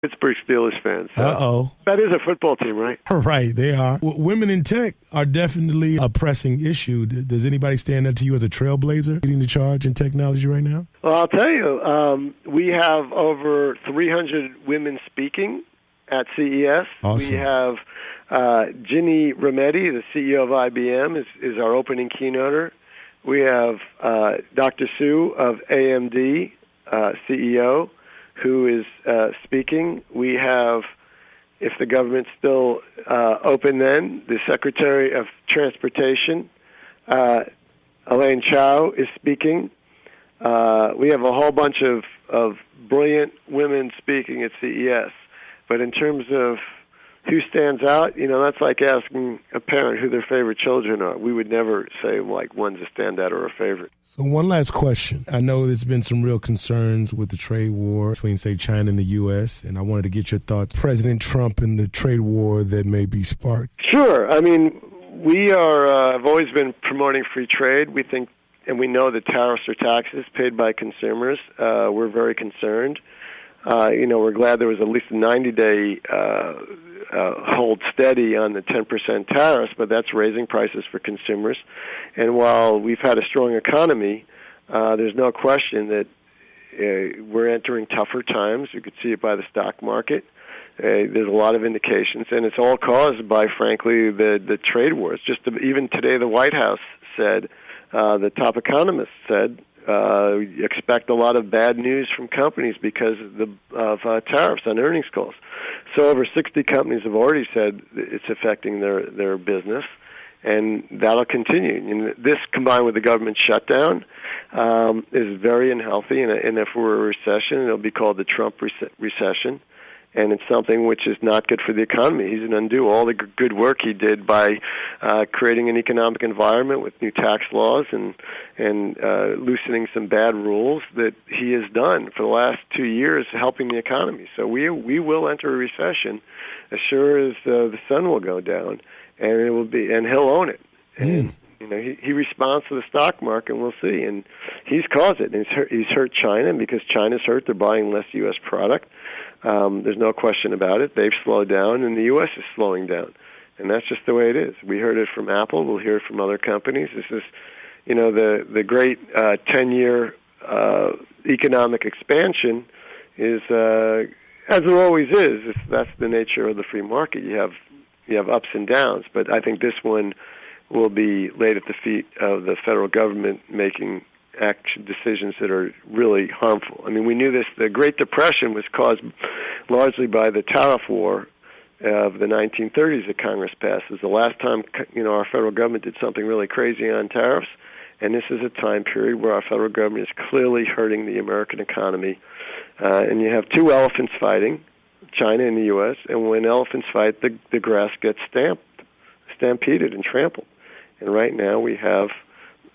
Pittsburgh Steelers fans. So Uh-oh. that is a football team, right? Right, they are. Women in tech are definitely a pressing issue. Does anybody stand up to you as a trailblazer leading the charge in technology right now? Well, I'll tell you, we have over 300 women speaking at CES. Awesome. We have Ginny Rometty, the CEO of IBM, is our opening keynoter. We have Dr. Sue of AMD, CEO, who is speaking. We have, if the government's still open then, the Secretary of Transportation, Elaine Chao, is speaking. We have a whole bunch of brilliant women speaking at CES. But in terms of who stands out, that's like asking a parent who their favorite children are. We would never say, like, one's a standout or a favorite. So one last question. I know there's been some real concerns with the trade war between, say, China and the U.S., and I wanted to get your thoughts. President Trump and the trade war that may be sparked. Sure. I mean, we have always been promoting free trade. We think, and we know that tariffs are taxes paid by consumers. We're very concerned. We're glad there was at least a 90-day hold steady on the 10% tariffs, but that's raising prices for consumers. And while we've had a strong economy, there's no question that we're entering tougher times. You could see it by the stock market. There's a lot of indications, and it's all caused by, frankly, the trade wars. Even today, the White House said, the top economist said, expect a lot of bad news from companies because of tariffs on earnings calls. So over 60 companies have already said it's affecting their business, and that'll continue. And this, combined with the government shutdown, is very unhealthy. And if we're a recession, it'll be called the Trump recession. And it's something which is not good for the economy. He's going to undo all the good work he did by creating an economic environment with new tax laws and loosening some bad rules that he has done for the last 2 years, helping the economy. So we will enter a recession as sure as the sun will go down, and he'll own it. And he responds to the stock market, and we'll see. And he's caused it. And he's hurt China, and because China's hurt, they're buying less U.S. product. There's no question about it. They've slowed down, and the U.S. is slowing down. And that's just the way it is. We heard it from Apple. We'll hear it from other companies. This is, the great 10-year economic expansion is, as there always is, that's the nature of the free market. You have ups and downs, but I think this one will be laid at the feet of the federal government making decisions that are really harmful. I mean, we knew this. The Great Depression was caused largely by the tariff war of the 1930s that Congress passed. It was the last time, our federal government did something really crazy on tariffs, and this is a time period where our federal government is clearly hurting the American economy. And you have two elephants fighting, China and the U.S., and when elephants fight, the grass gets stampeded and trampled. And right now we have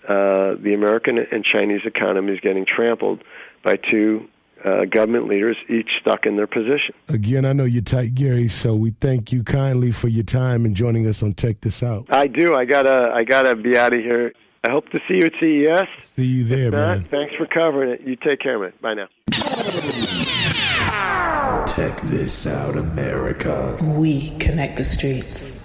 the American and Chinese economies getting trampled by two government leaders, each stuck in their position. Again, I know you're tight, Gary, so we thank you kindly for your time and joining us on Check This Out. I do. I gotta be out of here. I hope to see you at CES. See you there, man. Thanks for covering it. You take care, man. Bye now. Check this out, America. We connect the streets.